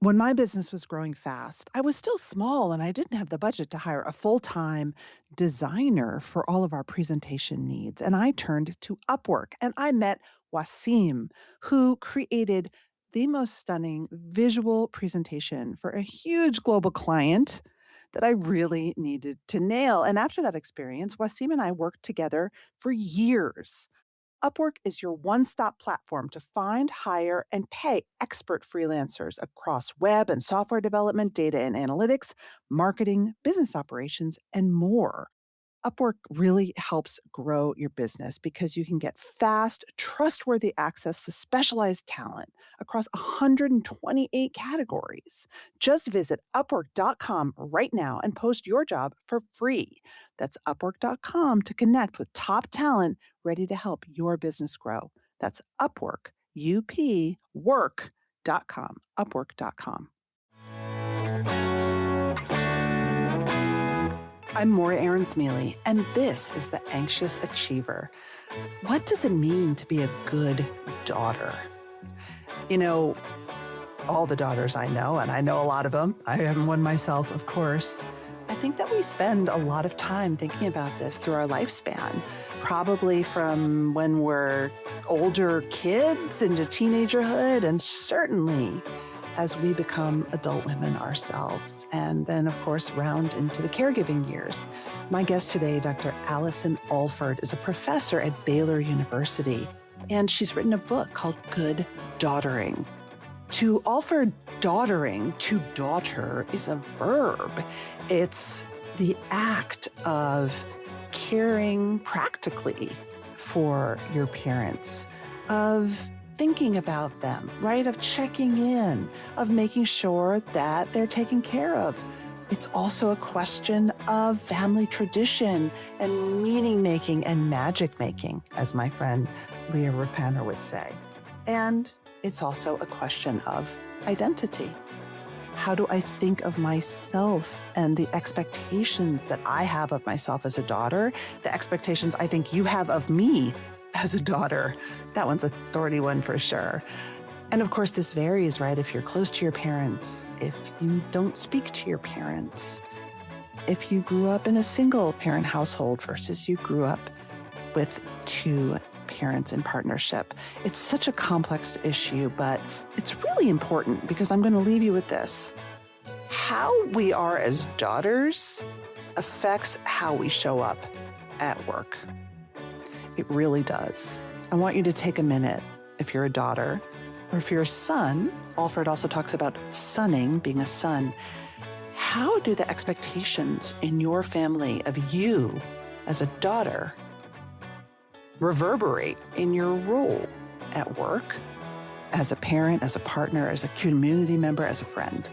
When my business was growing fast, I was still small and I didn't have the budget to hire a full time designer for all of our presentation needs. And I turned to Upwork and I met Wasim, who created the most stunning visual presentation for a huge global client that I really needed to nail. And after that experience, Wasim and I worked together for years. Upwork is your one stop platform to find, hire, and pay expert freelancers across web and software development, data and analytics, marketing, business operations, and more. Upwork really helps grow your business because you can get fast, trustworthy access to specialized talent across 128 categories. Just visit upwork.com right now and post your job for free. That's upwork.com to connect with top talent ready to help your business grow. That's Upwork, UP, work.com, upwork.com. I'm Maura Aarons-Mele, and this is The Anxious Achiever. What does it mean to be a good daughter? You know, all the daughters I know, and I know a lot of them, I am one myself, of course. I think that we spend a lot of time thinking about this through our lifespan, probably from when we're older kids into teenagerhood, and certainly as we become adult women ourselves, and then, of course, round into the caregiving years. My guest today, Dr. Allison Alford, is a professor at Baylor University, and she's written a book called Good Daughtering. To Alford, daughtering, to daughter, is a verb. It's the act of caring practically for your parents, of thinking about them, right? Of checking in, of making sure that they're taken care of. It's also a question of family tradition and meaning making and magic making, as my friend Leah Rapaner would say. And it's also a question of identity. How do I think of myself and the expectations that I have of myself as a daughter, the expectations I think you have of me as a daughter? That one's a thorny one for sure. And of course, this varies, right? If you're close to your parents, if you don't speak to your parents, if you grew up in a single parent household versus you grew up with two parents in partnership. It's such a complex issue, but it's really important because I'm going to leave you with this. How we are as daughters affects how we show up at work. It really does. I want you to take a minute if you're a daughter, or if you're a son. Alfred also talks about sonning, being a son. How do the expectations in your family of you as a daughter reverberate in your role at work, as a parent, as a partner, as a community member, as a friend?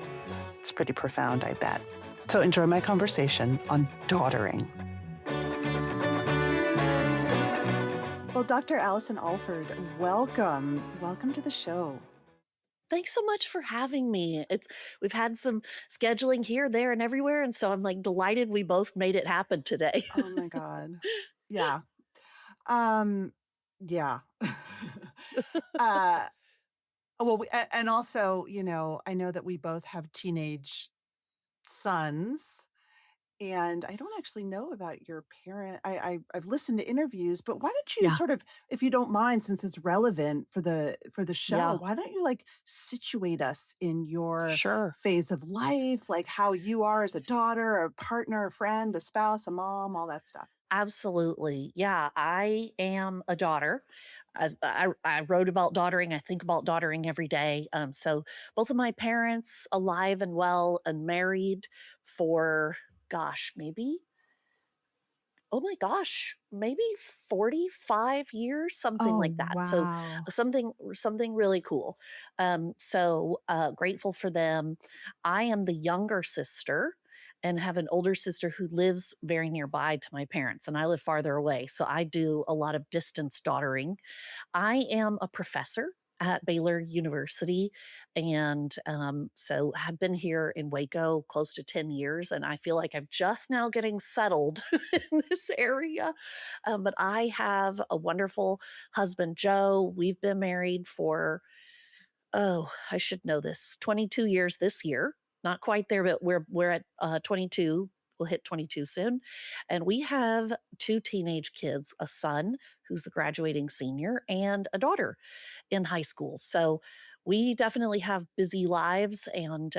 It's pretty profound, I bet. So enjoy my conversation on daughtering. Well, Dr. Allison Alford, welcome. Welcome to the show. Thanks so much for having me. We've had some scheduling here, there, and everywhere, and so I'm like delighted we both made it happen today. Oh my God. Yeah. Um, yeah. uh, well, and also, I know that we both have teenage sons. And I don't actually know about your parent. I've listened to interviews, but why don't you Yeah, sort of, if you don't mind, since it's relevant for the show, yeah, why don't you like situate us in your sure. phase of life, like how you are as a daughter, a partner, a friend, a spouse, a mom, all that stuff. Absolutely. Yeah, I am a daughter. I wrote about daughtering. I think about daughtering every day. So both of my parents alive and well and married for, gosh, maybe oh my gosh, maybe 45 years, something Oh, like that. So wow. something really cool. So grateful for them. I am the younger sister and have an older sister who lives very nearby to my parents, and I live farther away. So I do a lot of distance daughtering. I am a professor at Baylor University, and so have been here in Waco close to 10 years, and I feel like I'm just now getting settled in this area. But I have a wonderful husband, Joe. We've been married for Oh, I should know this. 22 years this year. Not quite there, but we're at 22. We'll hit 22 soon. And we have two teenage kids, a son who's a graduating senior and a daughter in high school. So we definitely have busy lives and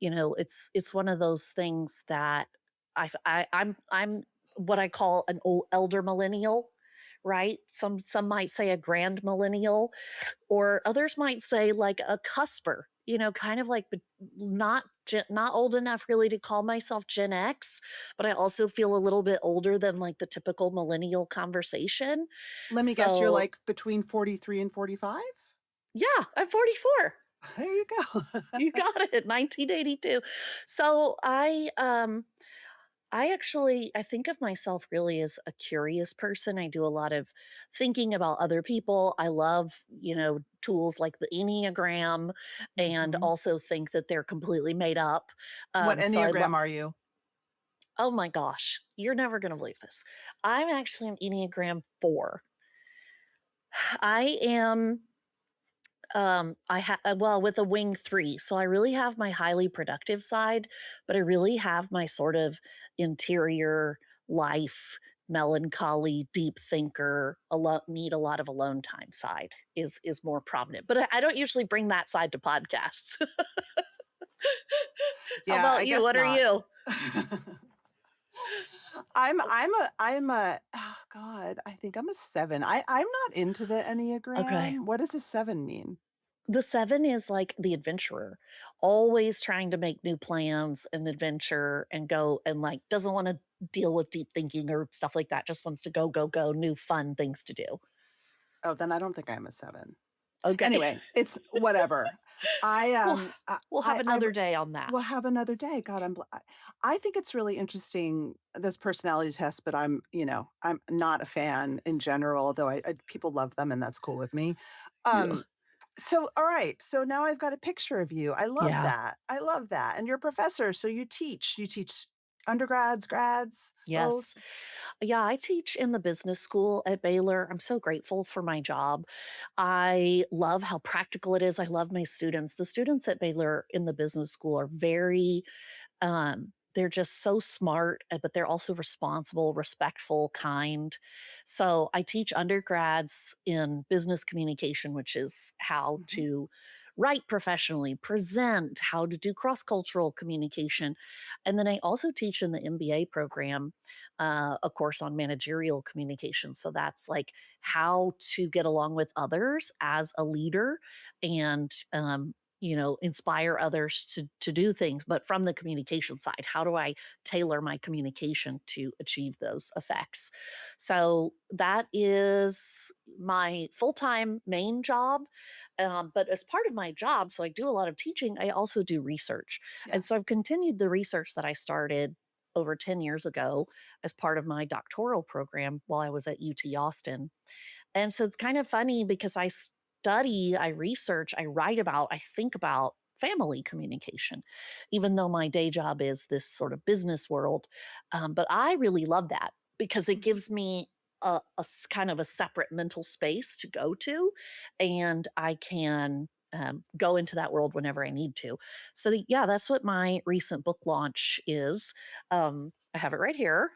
it's one of those things that I'm what I call an old elder millennial, right? Some might say a grand millennial, or others might say like a cusper, kind of like not old enough really to call myself Gen X, but I also feel a little bit older than like the typical millennial conversation. Let me guess, you're So like between 43 and 45? yeah, I'm 44. There you go. You got it, 1982. So I actually I think of myself really as a curious person. I do a lot of thinking about other people. I love, tools like the Enneagram and Mhm. also think that they're completely made up. What So I love Enneagram are you? Oh my gosh, you're never going to believe this. I'm actually an Enneagram 4. I am well, with a wing 3. So I really have my highly productive side, but I really have my sort of interior life, melancholy, deep thinker, need a lot of alone time side is more prominent. But I don't usually bring that side to podcasts. How Yeah, about I you? guess What are not. you? I'm a oh god, I think I'm a 7. I'm not into the Okay. Enneagram. What does a 7 mean? The 7 is like the adventurer, always trying to make new plans and adventure and go and like doesn't want to deal with deep thinking or stuff like that. Just wants to go, go, go, new fun things to do. Oh, then I don't think I'm a 7. Okay. Anyway, it's whatever. I, we'll um, we'll have I another day on that. we'll have another day. God, I think it's really interesting, this personality test, but I'm not a fan in general, although people love them and that's cool with me. Yeah. Um, so, all right. So now I've got a picture of you. I love Yeah. that. I love that. And you're a professor, so you teach undergrads, grads, both. Yes. Yeah, I teach in the business school at Baylor. I'm so grateful for my job. I love how practical it is. I love my students. The students at Baylor in the business school are very they're just so smart, but they're also responsible, respectful, kind. So I teach undergrads in business communication, which is how Mhm. to write professionally, present, how to do cross cultural communication. And then I also teach in the MBA program a course on managerial communication. So that's like how to get along with others as a leader and inspire others to do things, but from the communication side, how do I tailor my communication to achieve those effects? So that is my full-time main job. But as part of my job, so I do a lot of teaching, I also do research. Yeah. And so I've continued the research that I started over 10 years ago as part of my doctoral program while I was at UT Austin. And so it's kind of funny because I research, I write about, I think about family communication, even though my day job is this sort of business world. But I really love that because it Mhm. gives me kind of a separate mental space to go to, and I can go into that world whenever I need to. So, yeah, that's what my recent book launch is. I have it right here.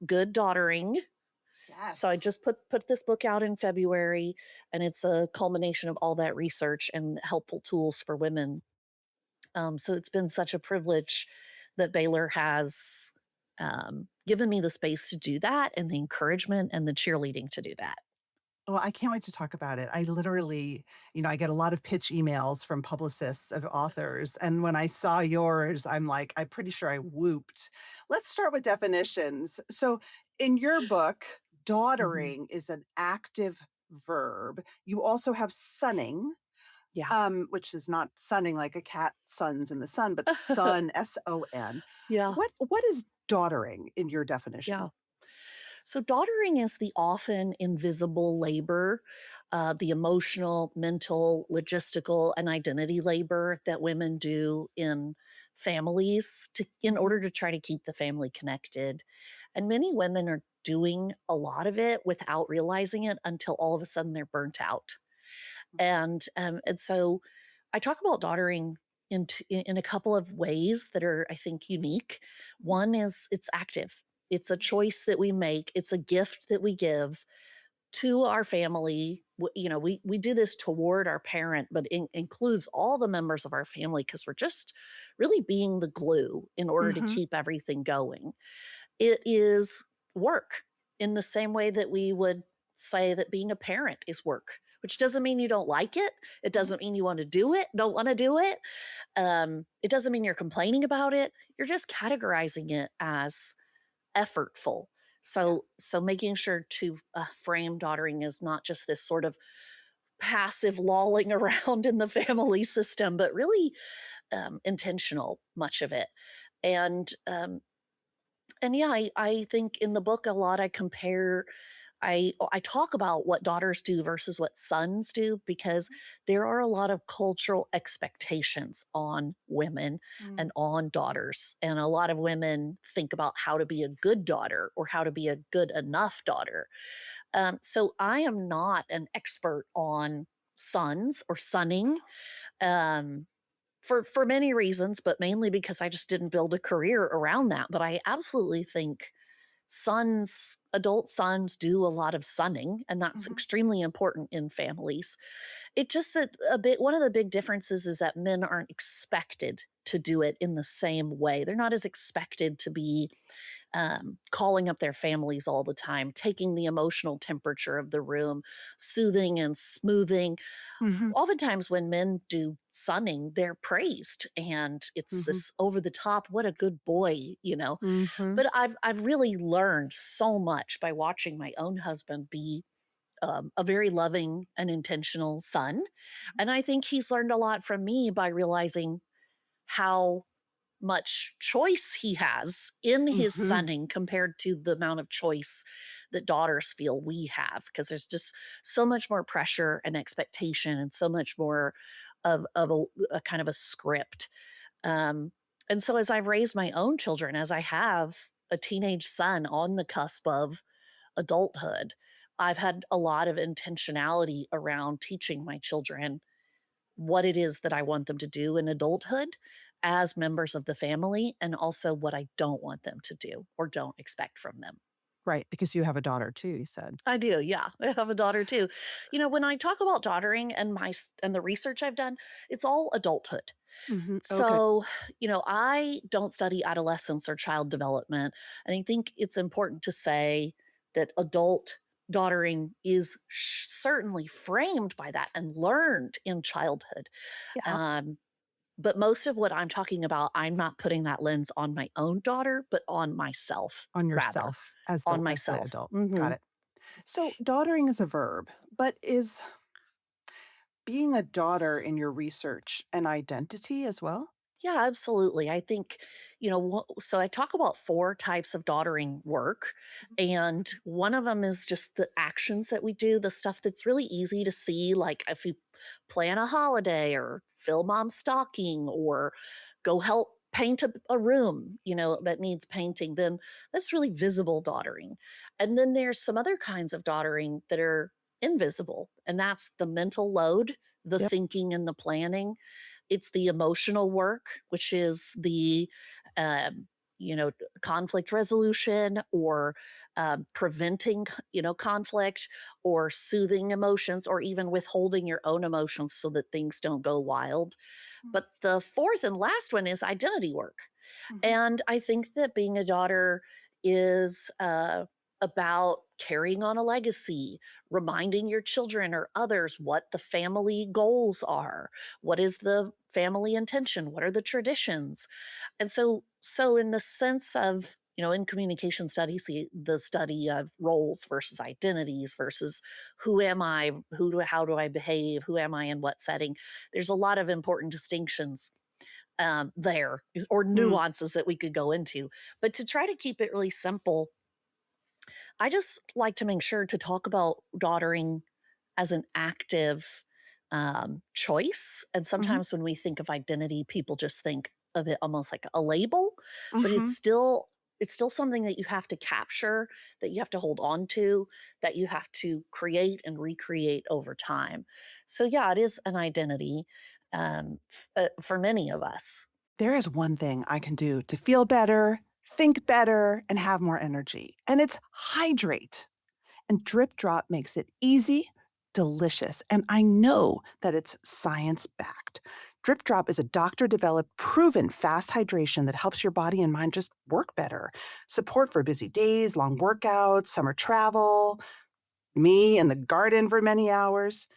Good Daughtering. So I Yes. just put this book out in February, and it's a culmination of all that research and helpful tools for women. So it's been such a privilege that Baylor has given me the space to do that, and the encouragement and the cheerleading to do that. Well, I can't wait to talk about it. I literally, I get a lot of pitch emails from publicists of authors. And when I saw yours, I'm like, I'm pretty sure I whooped. Let's start with definitions. So in your book, Mhm. daughtering is an active verb. You also have sunning, Yeah. which is not sunning like a cat suns in the sun, but sun, S-O-N. Yeah. What is daughtering in your Yeah. definition? So, daughtering is the often invisible labor, the emotional, mental, logistical, and identity labor that women do in families in Mhm. order to try to keep the family connected. And many women are doing a lot of it without realizing it until all of a sudden they're burnt out. And so I talk about daughtering in a couple of ways that are, I think, unique. One is it's active. It's a choice that we make. It's a gift that we give to our family. We do this toward our parent, but it includes all the members of our family because we're just really being the glue in order to Mm-hmm. keep everything going. It is work in the same way that we would say that being a parent is work, which doesn't mean you don't like it. It doesn't mean you want to do it, don't want to do it. It doesn't mean you're complaining about it. You're just categorizing it as effortful. Yeah. So making sure to frame daughtering is not just this sort of passive lolling around in the family system, but really intentional, much of it. And um, and yeah, I think in the book a lot I compare. I talk about what daughters do versus what sons do because there are a lot of cultural expectations on women Mm-hmm. and on daughters. And a lot of women think about how to be a good daughter or how to be a good enough daughter. So I am not an expert on sons or sonning. Um, for many reasons, but mainly because I just didn't build a career around that. But I absolutely think adult sons do a lot of sunning, and that's Mm-hmm. extremely important in families. It just a bit one of the big differences is that men aren't expected to do it in the same way. They're not as expected to be calling up their families all the time, taking the emotional temperature of the room, soothing and smoothing. Mm-hmm. Oftentimes when men do sunning, they're praised and it's Mm-hmm. this over the top, what a good boy. Mm-hmm. But I've really learned so much by watching my own husband be a very loving and intentional son. And I think he's learned a lot from me by realizing how much choice he has in his Mm-hmm. sonning compared to the amount of choice that daughters feel we have, because there's just so much more pressure and expectation and so much more of a kind of a script. um, and so as I've raised my own children, as I have a teenage son on the cusp of adulthood, I've had a lot of intentionality around teaching my children what it is that I want them to do in adulthood as members of the family, and also what I don't want them to do or don't expect from them. Right, because you have a daughter too, you said. I do, yeah. I have a daughter too. When I talk about daughtering and and the research I've done, it's all adulthood. Mhm. Okay. So, I don't study adolescence or child development, and I think it's important to say that adult daughtering is certainly framed by that and learned in childhood. Yeah, Um, but most of what I'm talking about, I'm not putting that lens on my own daughter, but on myself, on rather, yourself as on the myself. adult. Got Hmm. it. So, daughtering is a verb, but is being a daughter in your research an identity as well? Yeah, absolutely. I think, so I talk about four types of daughtering work. And one of them is just the actions that we do, the stuff that's really easy to see, like if you plan a holiday or fill mom's stocking or go help paint a room, that needs painting, then that's really visible daughtering. And then there's some other kinds of daughtering that are invisible, and that's the mental load, the Yep. thinking and the planning. It's the emotional work, which is the um, conflict resolution, or preventing conflict, or soothing emotions, or even withholding your own emotions so that things don't go wild. But the fourth and last one is identity work. Mhm. And I think that being a daughter is about carrying on a legacy, reminding your children or others what the family goals are, what is the family intention, what are the traditions. And so in the sense of, in communication studies, the study of roles versus identities versus who am I, how do I behave, who am I in what setting, there's a lot of important distinctions there, or Mm. nuances that we could go into. But to try to keep it really simple, I just like to make sure to talk about daughtering as an active choice. And Mhm. sometimes when we think of identity, people just think of it almost like a label, but it's Mhm. still It's still something that you have to capture, that you have to hold on to, that you have to create and recreate over time. So, yeah, it is an identity for many of us. There is one thing I can do to feel better, think better, and have more energy, and it's hydrate. And Drip Drop makes it easy, delicious, and I know that it's science backed. Drip Drop is a doctor developed, proven fast hydration that helps your body and mind just work better. Support for busy days, long workouts, summer travel, me in the garden for many hours.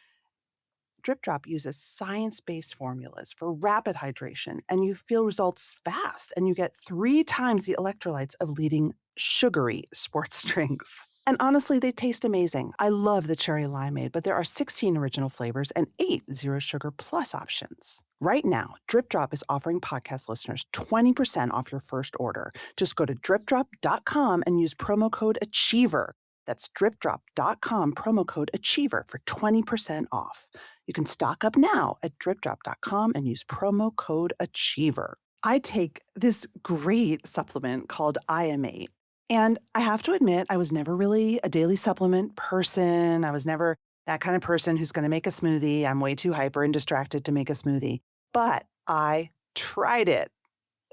Drip Drop uses science based formulas for rapid hydration, and you feel results fast, and you get 3 times the electrolytes of leading sugary sports drinks. And honestly, they taste amazing. I love the cherry limeade, but there are 16 original flavors and 8 zero sugar plus options. Right now, Drip Drop is offering podcast listeners 20% off your first order. Just go to dripdrop.com and use promo code Achiever. That's dripdrop.com, promo code Achiever for 20% off. You can stock up now at dripdrop.com and use promo code Achiever. I take this great supplement called IM8. And I have to admit, I was never really a daily supplement person. I was never that kind of person who's going to make a smoothie. I'm way too hyper and distracted to make a smoothie. But I tried it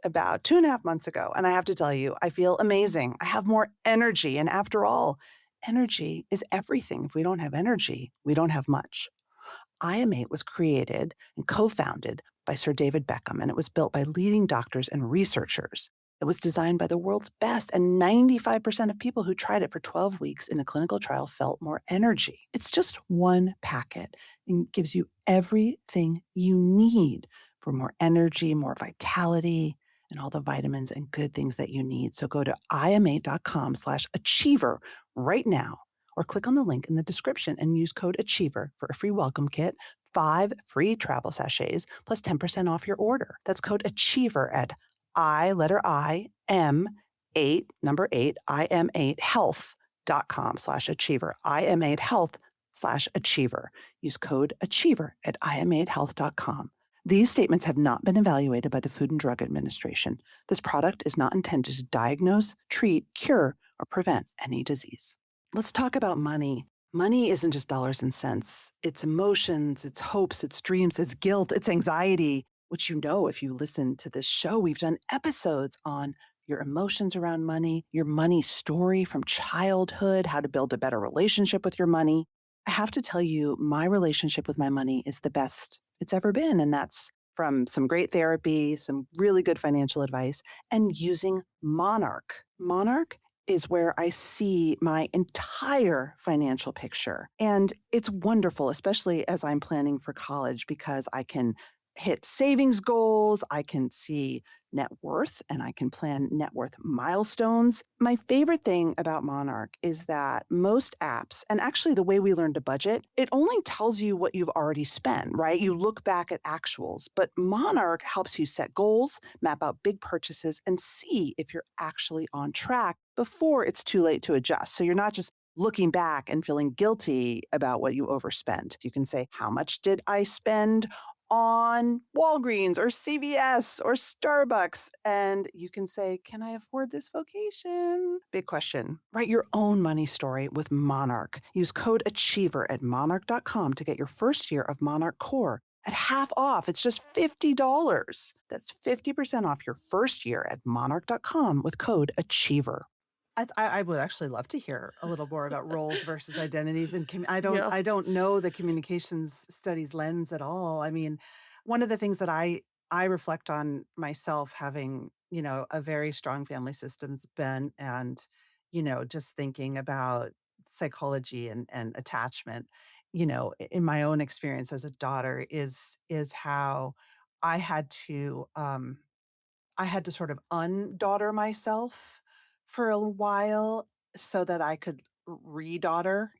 about 2.5 months ago. And I have to tell you, I feel amazing. I have more energy. And after all, energy is everything. If we don't have energy, we don't have much. IM8 was created and co-founded by Sir David Beckham, and it was built by leading doctors and researchers. It was designed by the world's best, and 95% of people who tried it for 12 weeks in a clinical trial felt more energy. It's just one packet and gives you everything you need for more energy, more vitality, and all the vitamins and good things that you need. So go to im8.com/achiever right now, or click on the link in the description and use code Achiever for a free welcome kit, 5 free travel sachets, plus 10% off your order. That's code Achiever at I M8, number 8, IM8 health.com/achiever, IM8 health/achiever. Use code Achiever at im8health.com. These statements have not been evaluated by the Food and Drug Administration. This product is not intended to diagnose, treat, cure, or prevent any disease. Let's talk about money. Money isn't just dollars and cents. It's emotions, it's hopes, it's dreams, it's guilt, it's anxiety, which you know if you listen to this show. We've done episodes on your emotions around money, your money story from childhood, how to build a better relationship with your money. I have to tell you, my relationship with my money is the best it's ever been. And that's from some great therapy, some really good financial advice, and using Monarch. Monarch is where I see my entire financial picture. And it's wonderful, especially as I'm planning for college, because I can hit savings goals, I can see net worth, and I can plan net worth milestones. My favorite thing about Monarch is that most apps, and actually the way we learn to budget, it only tells you what you've already spent, right? You look back at actuals, but Monarch helps you set goals, map out big purchases, and see if you're actually on track before it's too late to adjust. So you're not just looking back and feeling guilty about what you overspent. You can say, how much did I spend on Walgreens or CVS or Starbucks? And you can say, can I afford this vacation? Big question. Write your own money story with Monarch. Use code Achiever at monarch.com to get your first year of Monarch Core at half off. It's just $50. That's 50% off your first year at monarch.com with code Achiever. I would actually love to hear a little more about roles versus identities, and Yeah. I don't know the communications studies lens at all. I mean, one of the things that I reflect on myself, having a very strong family systems bent, and just thinking about psychology and attachment, in my own experience as a daughter, is how I had to um, I had to sort of undaughter myself for a while so that I could redaughter.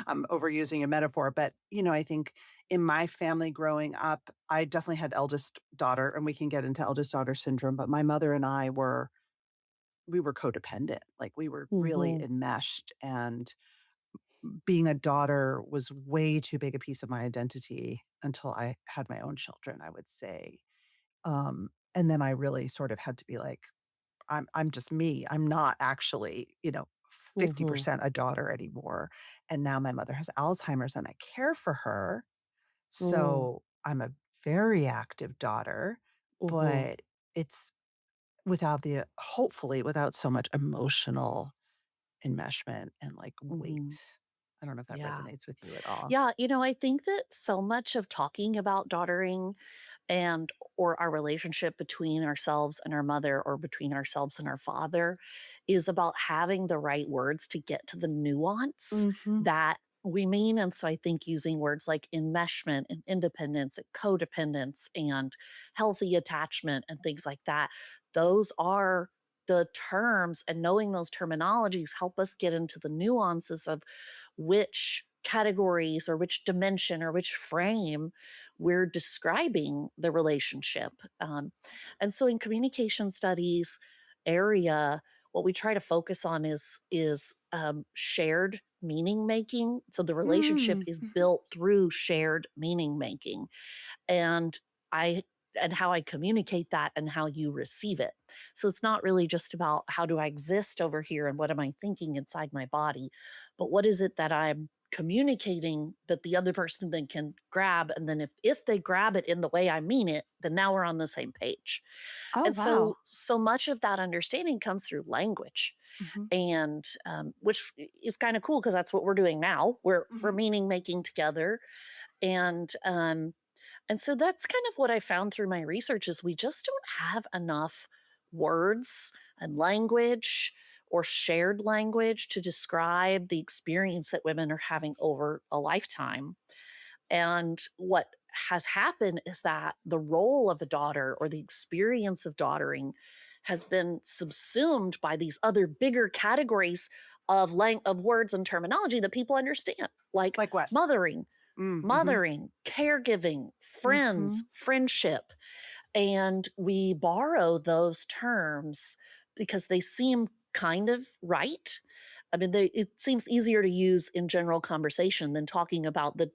I'm overusing a metaphor, but I think in my family growing up, I definitely had eldest daughter, and we can get into eldest daughter syndrome, but my mother and I we were codependent. Like, we were really Hmm. enmeshed, and being a daughter was way too big a piece of my identity until I had my own children, I would say. And then I really sort of had to be like, I'm just me. I'm not actually, Mhm. 50% a daughter anymore. And now my mother has Alzheimer's and I care for her. Mm. So I'm a very active daughter, Mhm. but it's without the hopefully without so much emotional enmeshment and like Mhm. weight. I don't know if that Yeah. resonates with you at all. Yeah, I think that so much of talking about daughtering and or our relationship between ourselves and our mother or between ourselves and our father is about having the right words to get to the nuance Mhm. that we mean. And so I think using words like enmeshment and independence and codependence and healthy attachment and things like that, those are the terms, and knowing those terminologies help us get into the nuances of which categories or which dimension or which frame we're describing the relationship. And so in communication studies area, what we try to focus on is shared meaning making. So the relationship Mm, is mhm. built through shared meaning making, and I and how I communicate that and how you receive it. So it's not really just about how do I exist over here and what am I thinking inside my body, but what is it that I'm communicating that the other person then can grab, and then if they grab it in the way I mean it, then now we're on the same page. Oh, And wow. so much of that understanding comes through language, Mhm. and which is kind of cool because that's what we're doing now. We're Mhm. meaning making together, and so that's kind of what I found through my research is we just don't have enough words and language or shared language to describe the experience that women are having over a lifetime. And what has happened is that the role of a daughter or the experience of daughtering has been subsumed by these other bigger categories of words and terminology that people understand, like Like what? mothering, Mhm. caregiving, friends, Mhm. friendship. And we borrow those terms because they seem kind of right. I mean, it seems easier to use in general conversation than talking about the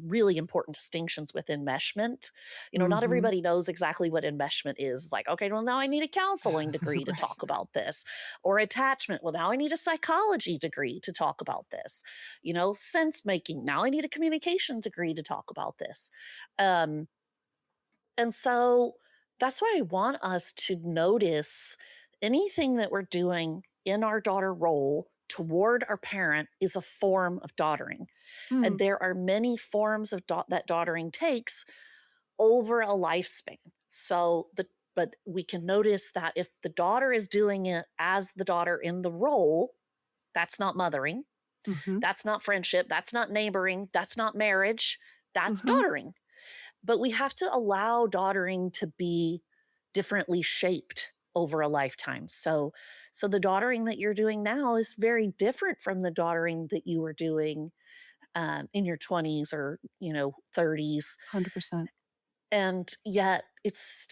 really important distinctions with enmeshment. Not Mhm. everybody knows exactly what enmeshment is. Like, okay, well, now I need a counseling degree to Right. talk about this, or attachment. Well, now I need a psychology degree to talk about this. Sense making. Now I need a communication degree to talk about this. Um, and so that's why I want us to notice anything that we're doing in our daughter role toward our parent is a form of daughtering. And Mm. there are many forms of that daughtering takes over a lifespan. But we can notice that if the daughter is doing it as the daughter in the role, that's not mothering, Mhm. that's not friendship, that's not neighboring, that's not marriage, that's Mhm. daughtering. But we have to allow daughtering to be differently shaped over a lifetime. So the daughtering that you're doing now is very different from the daughtering that you were doing in your 20s or 30s, 100%. and yet it's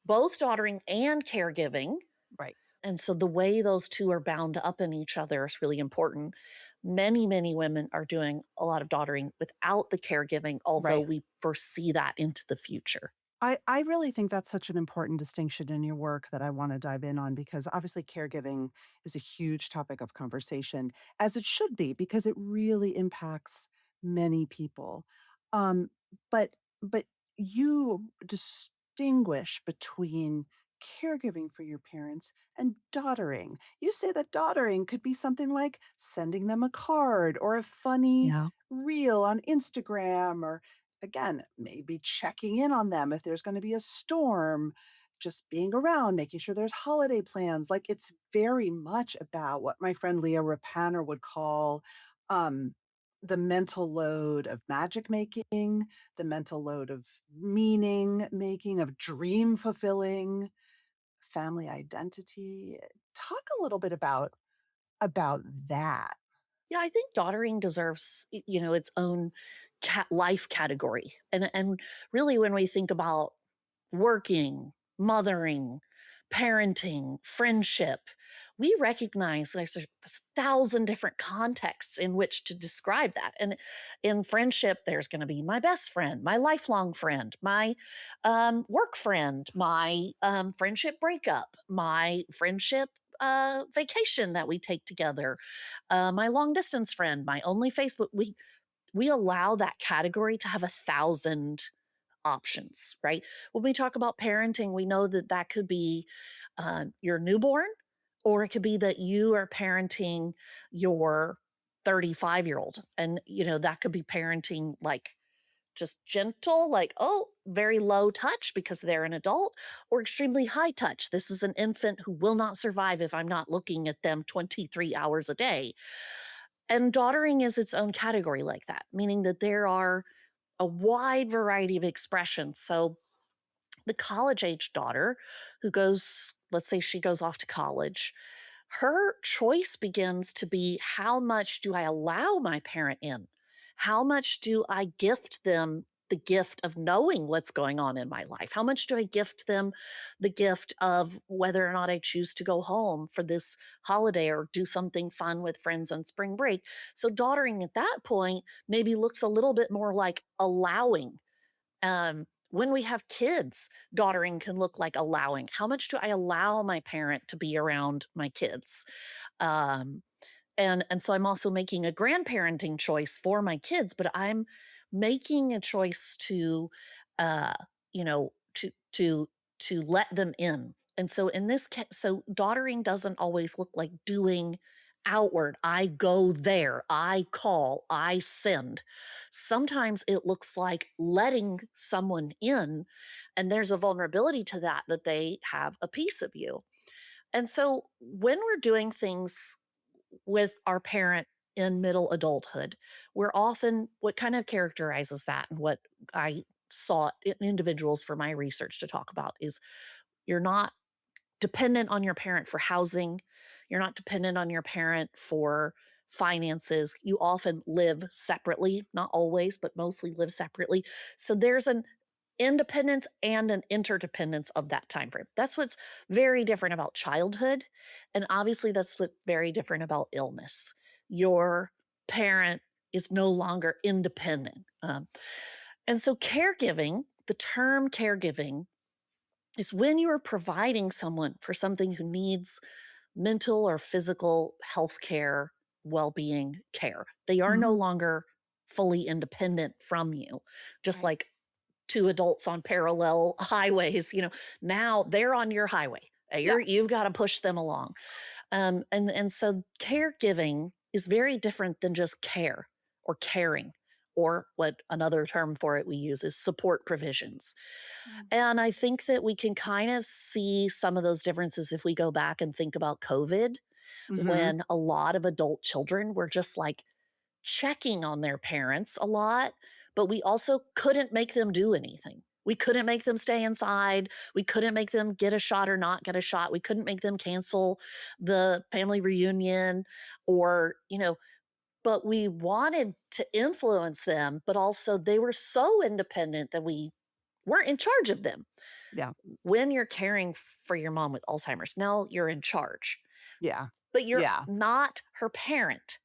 both daughtering and caregiving. Right. And so the way those two are bound up in each other is really important. Many women are doing a lot of daughtering without the caregiving, although Right. we foresee that into the future. I really think that's such an important distinction in your work that I wanna dive in on because obviously caregiving is a huge topic of conversation, as it should be, because it really impacts many people. Um, but you distinguish between caregiving for your parents and doddering. You say that doddering could be something like sending them a card or a funny Yeah. reel on Instagram or again, maybe checking in on them if there's gonna be a storm, just being around, making sure there's holiday plans. Like, it's very much about what my friend Leah Rapaner would call, um, the mental load of magic making, the mental load of meaning making, of dream fulfilling, family identity. Talk a little bit about that. Yeah, I think daughtering deserves, its own life category. And really when we think about working, mothering, parenting, friendship, we recognize there's a thousand different contexts in which to describe that. And in friendship, there's going to be my best friend, my lifelong friend, my work friend, my friendship breakup, my friendship vacation that we take together, my long distance friend, my only Facebook. We allow that category to have a thousand options, right? When we talk about parenting, we know that that could be your newborn, or it could be that you are parenting your 35-year-old. And, that could be parenting like just gentle, like, oh, very low touch because they're an adult, or extremely high touch. This is an infant who will not survive if I'm not looking at them 23 hours a day. And daughtering is its own category like that, meaning that there are a wide variety of expressions. So the college age daughter who goes, let's say she goes off to college, her choice begins to be, how much do I allow my parent in? How much do I gift them the gift of knowing what's going on in my life? How much do I gift them the gift of whether or not I choose to go home for this holiday or do something fun with friends on spring break? So, daughtering at that point maybe looks a little bit more like allowing. When we have kids, daughtering can look like allowing. How much do I allow my parent to be around my kids? Um, and so I'm also making a grandparenting choice for my kids, but I'm making a choice to, uh, to let them in. And so in this case, so daughtering doesn't always look like doing outward. I go there, I call, I send. Sometimes it looks like letting someone in, and there's a vulnerability to that, that they have a piece of you. And so when we're doing things with our parent in middle adulthood, we're often, what kind of characterizes that, and what I sought in individuals for my research to talk about, is you're not dependent on your parent for housing. You're not dependent on your parent for finances. You often live separately, not always, but mostly live separately. So there's an independence and an interdependence of that time frame. That's what's very different about childhood. And obviously, that's what's very different about illness. Your parent is no longer independent. And so, caregiving, the term caregiving, is when you are providing someone for something who needs mental or physical health care, well being care. They are no Hmm. longer fully independent from you, just Right. like two adults on parallel highways. Now they're on your highway. Yes. You've got to push them along. And so caregiving is very different than just care or caring, or what another term for it we use is support provisions. Mm. And I think that we can kind of see some of those differences if we go back and think about COVID, Hmm. when a lot of adult children were just like checking on their parents a lot, but we also couldn't make them do anything. We couldn't make them stay inside. We couldn't make them get a shot or not get a shot. We couldn't make them cancel the family reunion, or, but we wanted to influence them, but also they were so independent that we weren't in charge of them. Yeah. When you're caring for your mom with Alzheimer's, now you're in charge, Yeah. but you're Yeah. not her parent.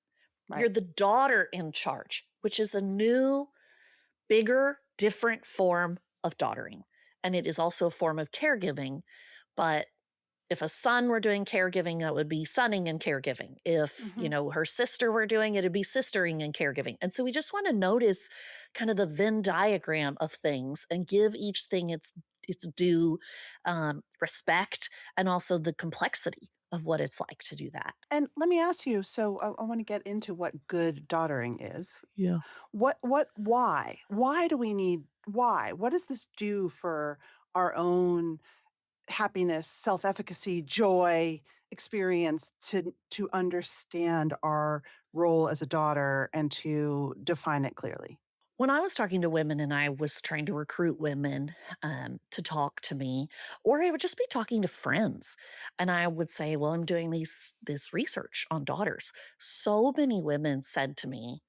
You're Right. the daughter in charge, which is a new, bigger, different form of daughtering. And it is also a form of caregiving. But if a son were doing caregiving, that would be sonning and caregiving. If, Hmm. her sister were doing it, it'd be sistering and caregiving. And so we just want to notice kind of the Venn diagram of things and give each thing its due respect, and also the complexity of what it's like to do that. And let me ask you, so I want to get into what good daughtering is. Yeah. Why do we need, why? What does this do for our own happiness, self-efficacy, joy, experience, to understand our role as a daughter and to define it clearly? When I was talking to women and I was trying to recruit women to talk to me, or I would just be talking to friends, and I would say, "Well, I'm doing this research on daughters." So many women said to me,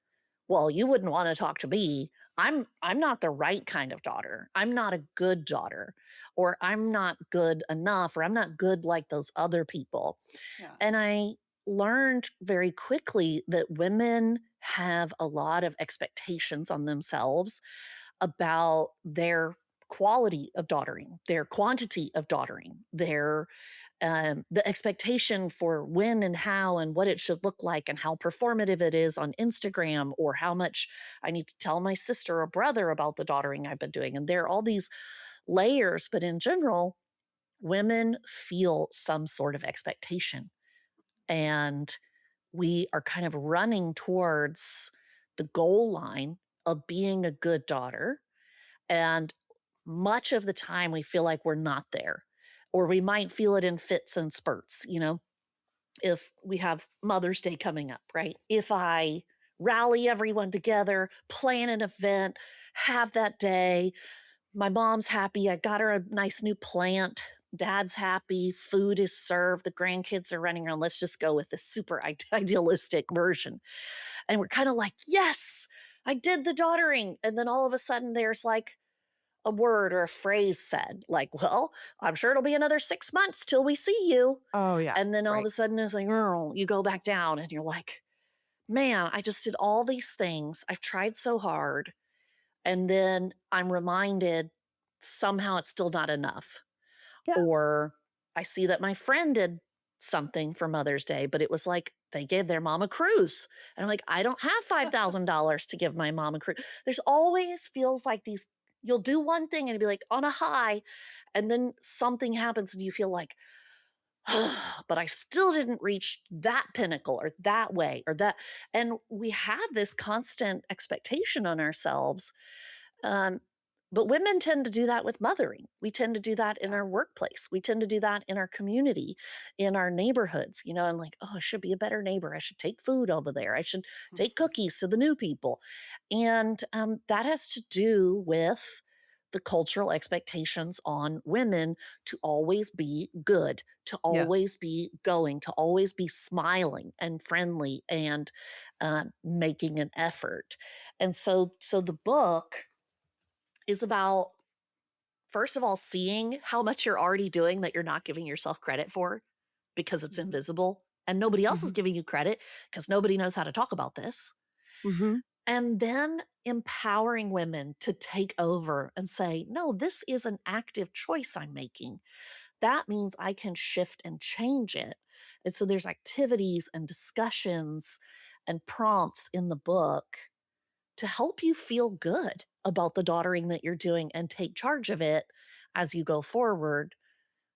"Well, you wouldn't want to talk to me. I'm not the right kind of daughter. I'm not a good daughter, or I'm not good enough, or I'm not good like those other people. Yeah. And I learned very quickly that women have a lot of expectations on themselves about their quality of daughtering, their quantity of daughtering, their the expectation for when and how and what it should look like and how performative it is on Instagram, or how much I need to tell my sister or brother about the daughtering I've been doing. And there are all these layers, but in general, women feel some sort of expectation. And we are kind of running towards the goal line of being a good daughter. And much of the time, we feel like we're not there, or we might feel it in fits and spurts. If we have Mother's Day coming up, right? If I rally everyone together, plan an event, have that day, my mom's happy, I got her a nice new plant, dad's happy, food is served, the grandkids are running around. Let's just go with this super idealistic version. And we're kind of like, yes, I did the daughtering. And then all of a sudden, there's like a word or a phrase said, like, well, I'm sure it'll be another 6 months till we see you. Oh, yeah. And then all of Right. a sudden it's like, oh, you go back down and you're like, man, I just did all these things. I've tried so hard. And then I'm reminded somehow it's still not enough. Yeah. Or I see that my friend did something for Mother's Day, but it was like they gave their mom a cruise. And I'm like, I don't have $5,000 to give my mom a cruise. There's always feels like these, you'll do one thing and be like on a high, and then something happens and you feel like, but I still didn't reach that pinnacle or that way or that. And we have this constant expectation on ourselves. Um, but women tend to do that with mothering. We tend to do that in Yeah. our workplace. We tend to do that in our community, in our neighborhoods. I'm like, oh, I should be a better neighbor. I should take food over there. I should take Mhm. cookies to the new people. And that has to do with the cultural expectations on women to always be good, to Yeah. always be going, to always be smiling and friendly and making an effort. And so the book is about, first of all, seeing how much you're already doing that you're not giving yourself credit for because it's Mhm. invisible and nobody else is Mhm. giving you credit because nobody knows how to talk about this. Mhm. And then empowering women to take over and say, no, this is an active choice I'm making. That means I can shift and change it. And so there's activities and discussions and prompts in the book to help you feel good about the daughtering that you're doing and take charge of it as you go forward,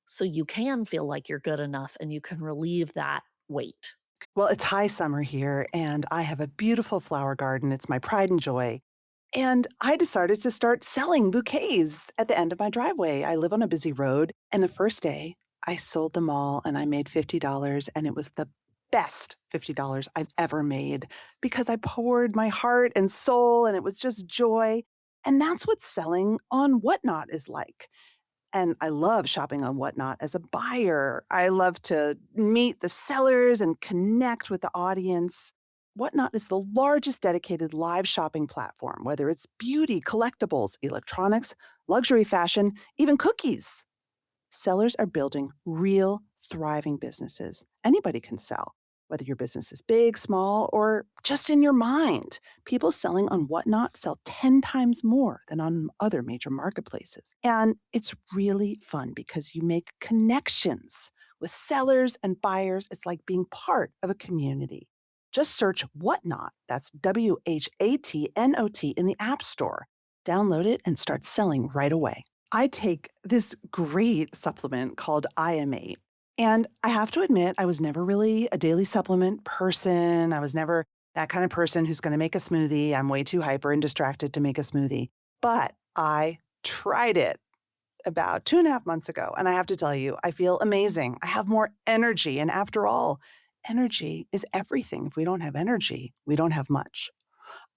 so you can feel like you're good enough and you can relieve that weight. Well, it's high summer here, and I have a beautiful flower garden. It's my pride and joy. And I decided to start selling bouquets at the end of my driveway. I live on a busy road, and the first day I sold them all and I made $50, and it was the best $50 I've ever made because I poured my heart and soul and it was just joy. And that's what selling on Whatnot is like. And I love shopping on Whatnot as a buyer. I love to meet the sellers and connect with the audience. Whatnot is the largest dedicated live shopping platform, whether it's beauty, collectibles, electronics, luxury fashion, even cookies. Sellers are building real, thriving businesses. Anybody can sell, whether your business is big, small, or just in your mind. People selling on Whatnot sell 10 times more than on other major marketplaces. And it's really fun because you make connections with sellers and buyers. It's like being part of a community. Just search Whatnot, that's WHATNOT, in the App Store. Download it and start selling right away. I take this great supplement called IM8. And I have to admit, I was never really a daily supplement person. I was never that kind of person who's going to make a smoothie. I'm way too hyper and distracted to make a smoothie. But I tried it about 2.5 months ago. And I have to tell you, I feel amazing. I have more energy. And after all, energy is everything. If we don't have energy, we don't have much.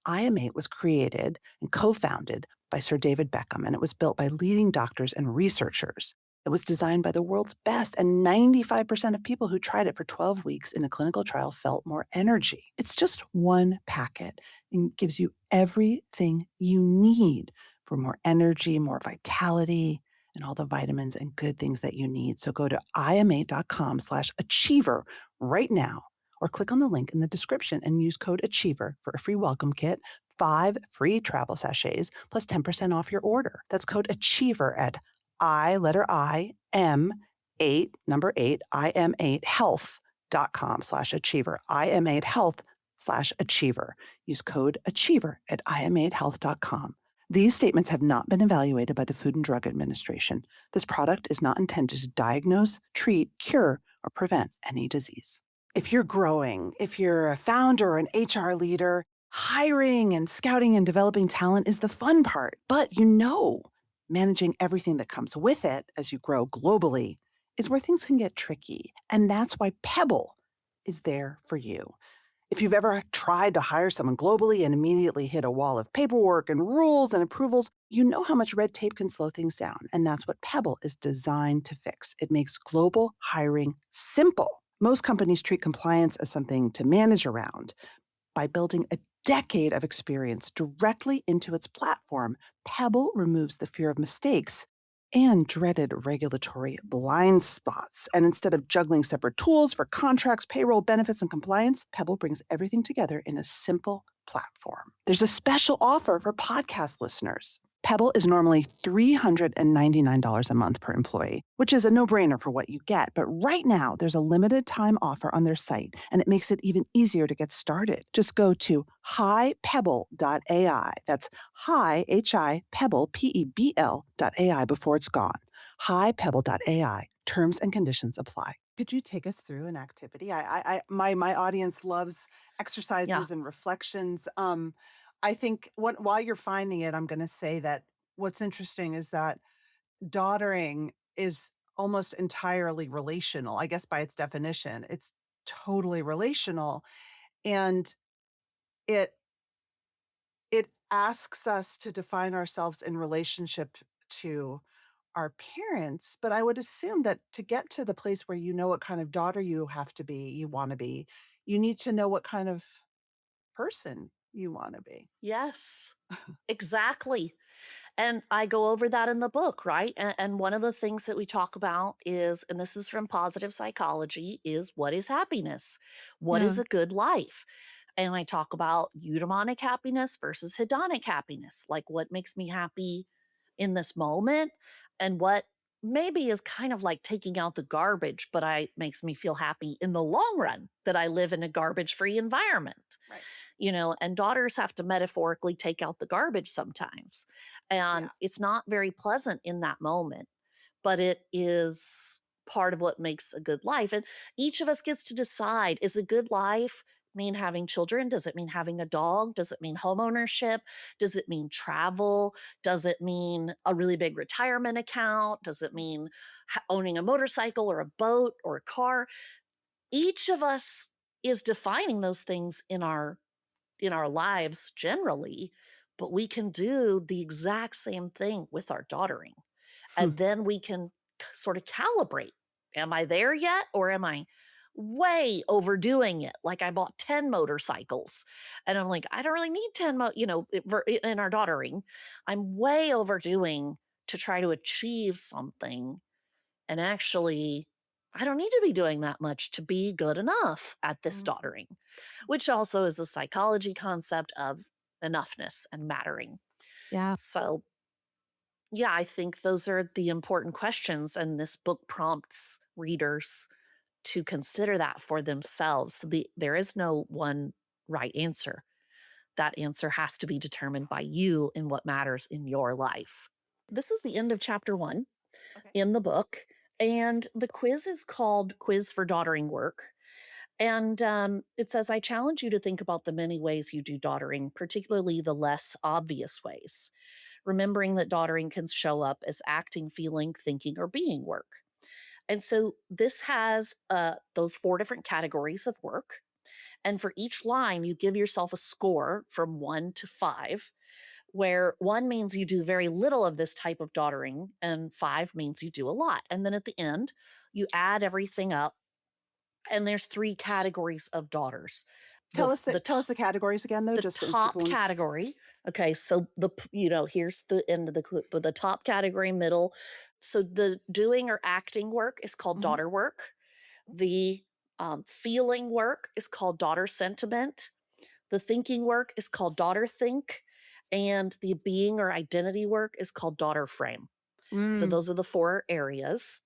IM8 was created and co founded by Sir David Beckham, and it was built by leading doctors and researchers. It was designed by the world's best, and 95% of people who tried it for 12 weeks in a clinical trial felt more energy. It's just one packet and gives you everything you need for more energy, more vitality, and all the vitamins and good things that you need. So go to iam8.com/achiever right now, or click on the link in the description and use code achiever for a free welcome kit, 5 free travel sachets, plus 10% off your order. That's code achiever at letter I, M, 8, number 8, IM8 health.com/achiever. IM8 health/achiever. Use code achiever at im8health.com. These statements have not been evaluated by the Food and Drug Administration. This product is not intended to diagnose, treat, cure, or prevent any disease. If you're growing, if you're a founder or an HR leader, hiring and scouting and developing talent is the fun part. But managing everything that comes with it as you grow globally is where things can get tricky. And that's why Pebble is there for you. If you've ever tried to hire someone globally and immediately hit a wall of paperwork and rules and approvals, you know how much red tape can slow things down. And that's what Pebble is designed to fix. It makes global hiring simple. Most companies treat compliance as something to manage around. By building a decade of experience directly into its platform, Pebble removes the fear of mistakes and dreaded regulatory blind spots. And instead of juggling separate tools for contracts, payroll, benefits, and compliance, Pebble brings everything together in a simple platform. There's a special offer for podcast listeners. Pebble is normally $399 a month per employee, which is a no-brainer for what you get. But right now, there's a limited time offer on their site, and it makes it even easier to get started. Just go to highpebble.ai. That's hi, H-I, pebble, P-E-B-L.ai before it's gone. highpebble.ai. Terms and conditions apply. Could you take us through an activity? My audience loves Yeah. exercises and reflections. I think while you're finding it, I'm going to say that what's interesting is that daughtering is almost entirely relational. I guess by its definition, it's totally relational, and it it asks us to define ourselves in relationship to our parents. But I would assume that to get to the place where you know what kind of daughter you want to be, you need to know what kind of person you want to be. Yes. Exactly. And I go over that in the book, right? And one of the things that we talk about is, and this is from positive psychology, is what is happiness? What Yeah. is a good life? And I talk about eudaimonic happiness versus hedonic happiness, like what makes me happy in this moment and what maybe is kind of like taking out the garbage, but I makes me feel happy in the long run that I live in a garbage free environment. Right. And daughters have to metaphorically take out the garbage sometimes. And Yeah. it's not very pleasant in that moment, but it is part of what makes a good life. And each of us gets to decide, is a good life mean having children? Does it mean having a dog? Does it mean home ownership? Does it mean travel? Does it mean a really big retirement account? Does it mean owning a motorcycle or a boat or a car? Each of us is defining those things in our lives generally, but we can do the exact same thing with our daughtering. Hmm. And then we can sort of calibrate. Am I there yet? Or am I way overdoing it? Like I bought 10 motorcycles and I'm like, I don't really need 10, in our daughtering. I'm way overdoing to try to achieve something. And actually, I don't need to be doing that much to be good enough at this Mhm. daughtering, which also is a psychology concept of enoughness and mattering. Yeah. So, yeah, I think those are the important questions. And this book prompts readers to consider that for themselves. So there is no one right answer. That answer has to be determined by you and what matters in your life. This is the end of chapter 1 Okay. in the book. And the quiz is called Quiz for Daughtering Work. And it says, I challenge you to think about the many ways you do daughtering, particularly the less obvious ways, remembering that daughtering can show up as acting, feeling, thinking, or being work. And so this has those 4 different categories of work. And for each line, you give yourself a score from 1 to 5, where 1 means you do very little of this type of daughtering, and 5 means you do a lot. And then at the end, you add everything up, and there's 3 categories of daughters. Tell us the categories again, though, The just in top people. category, okay, so here's the end of the clip, but the top category, middle, so the doing or acting work is called Mhm. daughter work. The feeling work is called daughter sentiment. The thinking work is called daughter think. And the being or identity work is called daughter frame. So Mm. those are the 4 areas.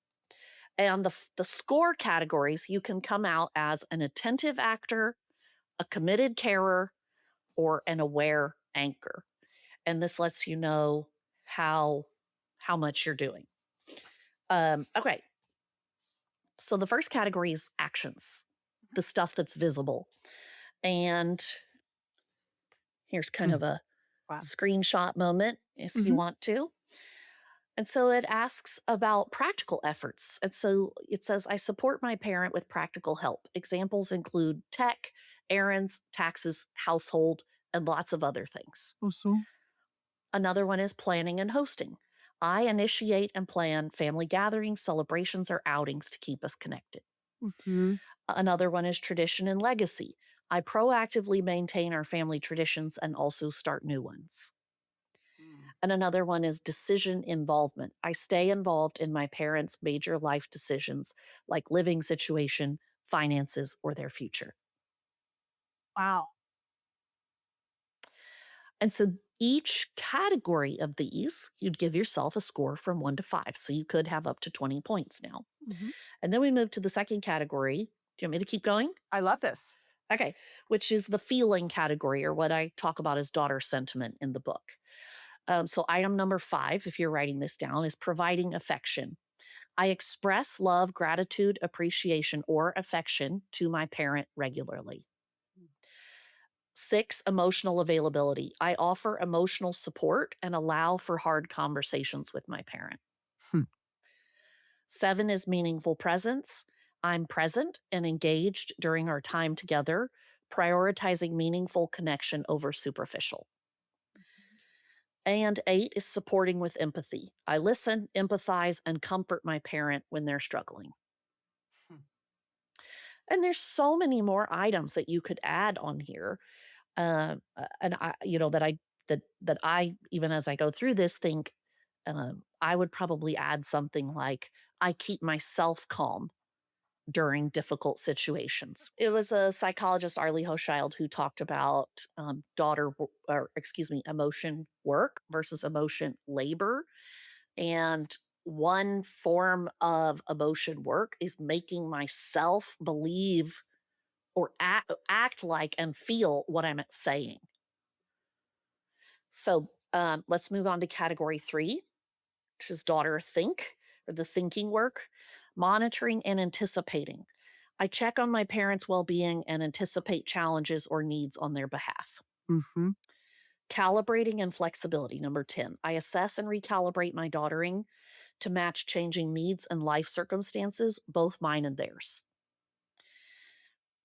And the score categories, you can come out as an attentive actor, a committed carer, or an aware anchor. And this lets you know how how much you're doing. Okay, so the first category is actions, the stuff that's visible. And here's kind Hmm. of a Wow. screenshot moment if you Mhm. want to. And so it asks about practical efforts. And so it says, I support my parent with practical help. Examples include tech, errands, taxes, household, and lots of other things. Awesome. Another one is planning and hosting. I initiate and plan family gatherings, celebrations, or outings to keep us connected. Okay. Another one is tradition and legacy. I proactively maintain our family traditions and also start new ones. Mm. And another one is decision involvement. I stay involved in my parents' major life decisions like living situation, finances, or their future. Wow. And so each category of these, you'd give yourself a score from 1 to 5. So you could have up to 20 points now. Mhm. And then we move to the second category. Do you want me to keep going? I love this. Okay, which is the feeling category, or what I talk about as daughter sentiment in the book. So, item number 5, if you're writing this down, is providing affection. I express love, gratitude, appreciation, or affection to my parent regularly. 6, emotional availability. I offer emotional support and allow for hard conversations with my parent. Hmm. 7 is meaningful presence. I'm present and engaged during our time together, prioritizing meaningful connection over superficial. And 8 is supporting with empathy. I listen, empathize, and comfort my parent when they're struggling. Hmm. And there's so many more items that you could add on here. And I, that I, even as I go through this, think I would probably add something like, I keep myself calm during difficult situations. It was a psychologist, Arlie Hochschild, who talked about emotion work versus emotion labor. And one form of emotion work is making myself believe or act like and feel what I'm saying. So let's move on to category 3, which is daughter think, or the thinking work, monitoring and anticipating. I check on my parents' well being and anticipate challenges or needs on their behalf. Mhm. Calibrating and flexibility, number 10. I assess and recalibrate my daughtering to match changing needs and life circumstances, both mine and theirs.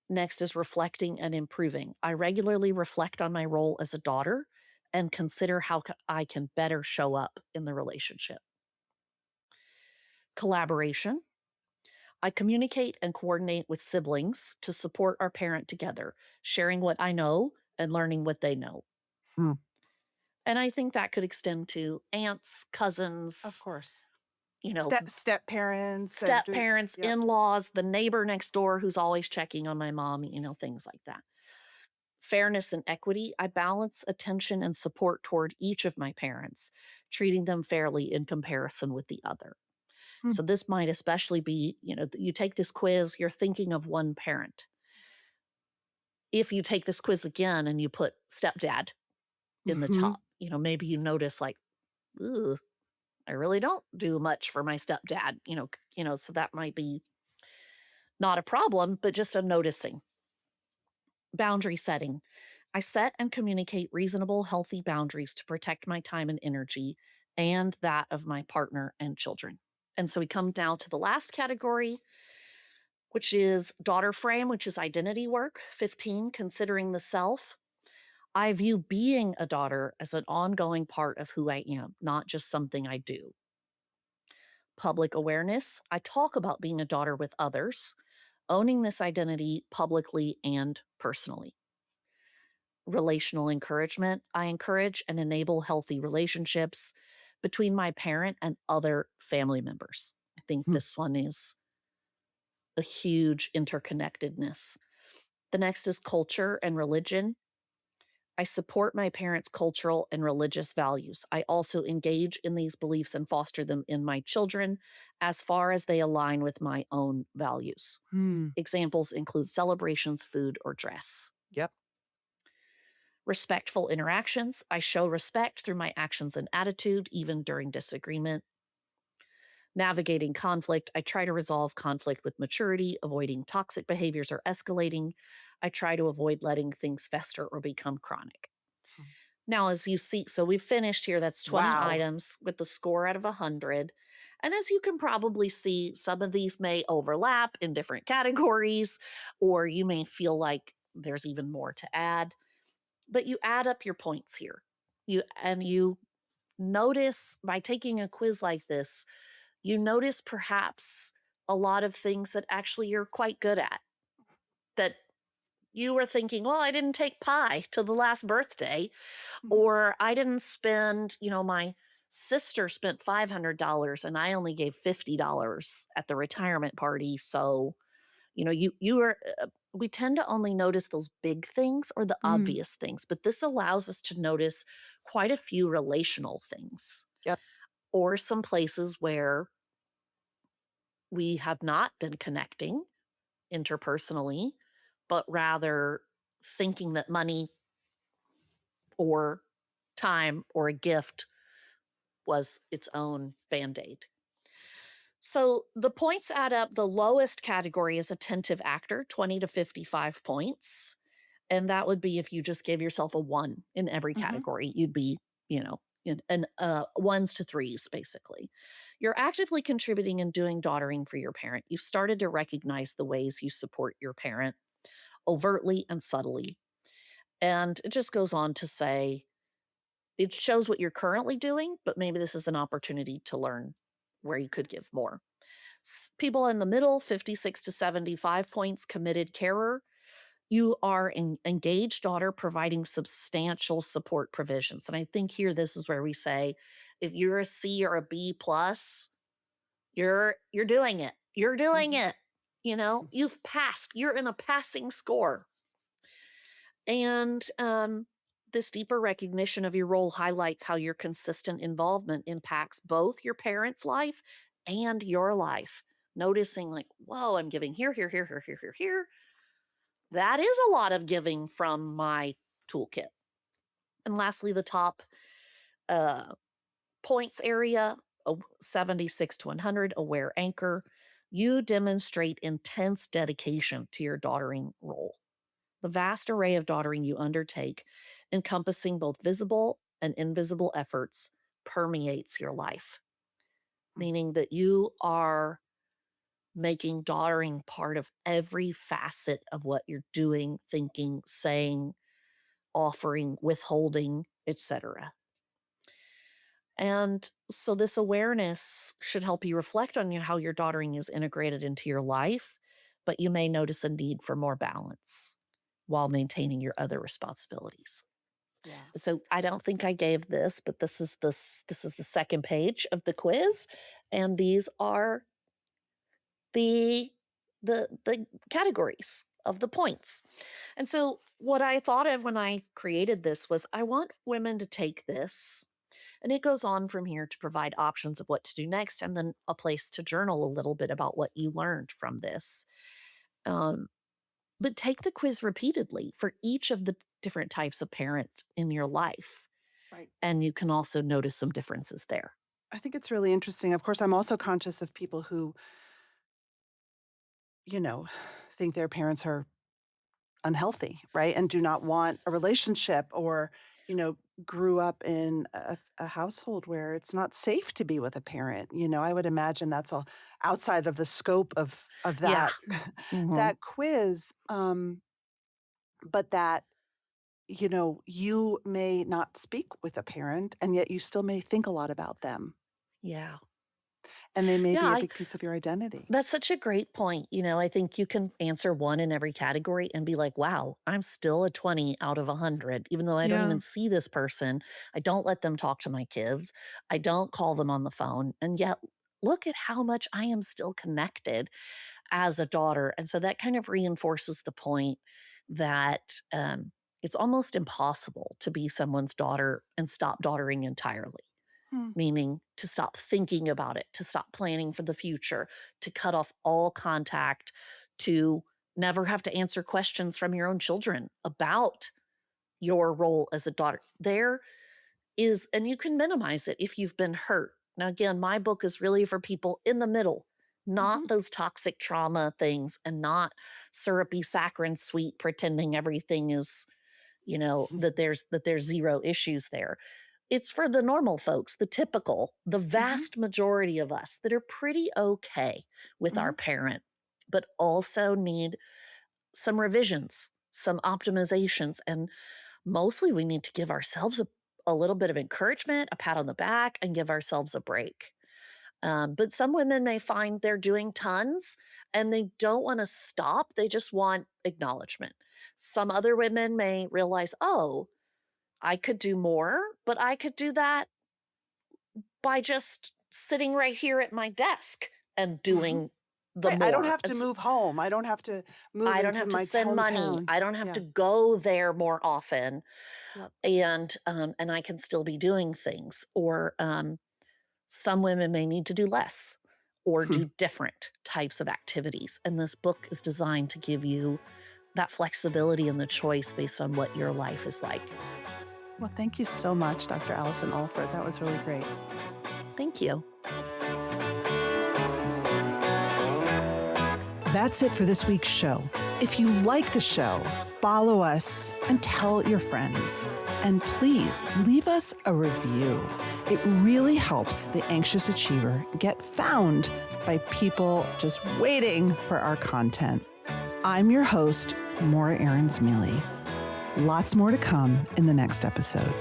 Next is reflecting and improving. I regularly reflect on my role as a daughter and consider how I can better show up in the relationship. Collaboration. I communicate and coordinate with siblings to support our parent together, sharing what I know and learning what they know. Hmm. And I think that could extend to aunts, Of cousins, course. you know, Step parents and step parents, yep. in laws, the neighbor next door who's always checking on my mom, things like that. Fairness and equity. I balance attention and support toward each of my parents, treating them fairly in comparison with the other. Hmm. So this might especially be, you take this quiz, you're thinking of one parent. If you take this quiz again and you put stepdad in the Mhm. top, maybe you notice like, ooh, I really don't do much for my stepdad, so that might be not a problem, but just a noticing. Boundary setting. I set and communicate reasonable, healthy boundaries to protect my time and energy and that of my partner and children. And so we come now to the last category, which is daughter frame, which is identity work. 15, considering the self. I view being a daughter as an ongoing part of who I am, not just something I do. Public awareness, I talk about being a daughter with others, owning this identity publicly and personally. Relational encouragement, I encourage and enable healthy relationships between my parent and other family members. I think Hmm. this one is a huge interconnectedness. The next is culture and religion. I support my parents' cultural and religious values. I also engage in these beliefs and foster them in my children as far as they align with my own values. Hmm. Examples include celebrations, food, or dress. Yep. Respectful interactions. I show respect through my actions and attitude, even during disagreement. Navigating conflict. I try to resolve conflict with maturity, avoiding toxic behaviors or escalating. I try to avoid letting things fester or become chronic. Hmm. Now, as you see, so we've finished here. That's 20 Wow. items with the score out of 100. And as you can probably see, some of these may overlap in different categories, or you may feel like there's even more to add. But you add up your points here. You notice by taking a quiz like this, you notice perhaps a lot of things that actually you're quite good at. That you were thinking, well, I didn't take pie to the last birthday, Mhm. or I didn't spend, my sister spent $500 and I only gave $50 at the retirement party. So, you are, we tend to only notice those big things or the Mm. obvious things, but this allows us to notice quite a few relational things Yep. or some places where we have not been connecting interpersonally, but rather thinking that money or time or a gift was its own band aid. So the points add up. The lowest category is attentive actor, 20 to 55 points. And that would be if you just gave yourself a one in every Mhm. category, you'd be, in ones to threes, basically. You're actively contributing and doing daughtering for your parent. You've started to recognize the ways you support your parent overtly and subtly. And it just goes on to say, it shows what you're currently doing, but maybe this is an opportunity to learn where you could give more. People in the middle, 56 to 75 points, committed carer. You are an engaged daughter providing substantial support provisions. And I think here this is where we say, if you're a C or a B plus, you're doing it. You're doing Mhm. it. You've passed. You're in a passing score. And this deeper recognition of your role highlights how your consistent involvement impacts both your parents' life and your life. Noticing, like, whoa, I'm giving here, here, here, here, here, here, here. That is a lot of giving from my toolkit. And lastly, the top uh, points area, 76 to 100, aware anchor. You demonstrate intense dedication to your daughtering role. The vast array of daughtering you undertake, encompassing both visible and invisible efforts, permeates your life, meaning that you are making daughtering part of every facet of what you're doing, thinking, saying, offering, withholding, etc. And so this awareness should help you reflect on how your daughtering is integrated into your life, but you may notice a need for more balance while maintaining your other responsibilities. Yeah. So I don't think I gave this, but this is the second page of the quiz, and these are the the categories of the points. And so what I thought of when I created this was I want women to take this, and it goes on from here to provide options of what to do next and then a place to journal a little bit about what you learned from this. Um, but take the quiz repeatedly for each of the different types of parent in your life, Right. and you can also notice some differences there. I think it's really interesting. Of course, I'm also conscious of people who, you know, think their parents are unhealthy, right? And do not want a relationship or, you know, grew up in a household where it's not safe to be with a parent. I would imagine that's all outside of the scope of Yeah. that Mhm. that quiz. But that you may not speak with a parent, and yet you still may think a lot about them, Yeah. and they may Yeah, be a big piece of your identity. that's such a great point. I think you can answer one in every category and be like, wow, I'm still a 20 out of 100, even though I don't Yeah. even see this person. I don't let them talk to my kids. I don't call them on the phone. And yet, look at how much I am still connected as a daughter. And so that kind of reinforces the point that it's almost impossible to be someone's daughter and stop daughtering entirely, Hmm. meaning to stop thinking about it, to stop planning for the future, to cut off all contact, to never have to answer questions from your own children about your role as a daughter. There is, and you can minimize it if you've been hurt. Now, again, my book is really for people in the middle, not Mhm. those toxic trauma things and not syrupy, saccharine sweet, pretending everything is, that there's zero issues there. It's for the normal folks, the typical, the Mhm. vast majority of us that are pretty okay with our Mhm. parent, but also need some revisions, some optimizations. And mostly we need to give ourselves a little bit of encouragement, a pat on the back, and give ourselves a break. But some women may find they're doing tons and they don't want to stop. They just want acknowledgement. Some Yes. other women may realize, oh, I could do more, but I could do that by just sitting right here at my desk and Mhm. doing the Right, I don't more. have to move home. I don't have to move I don't into have to my send money. hometown. I don't have to Yeah. go there more often, Yep. and I can still be doing things. Or some women may need to do less or Hmm. do different types of activities. And this book is designed to give you that flexibility and the choice based on what your life is like. Well, thank you so much, Dr. Allison Alford. That was really great. Thank you. That's it for this week's show. If you like the show, follow us and tell your friends. And please leave us a review. It really helps the anxious achiever get found by people just waiting for our content. I'm your host, Maura Aarons-Mele. Lots more to come in the next episode.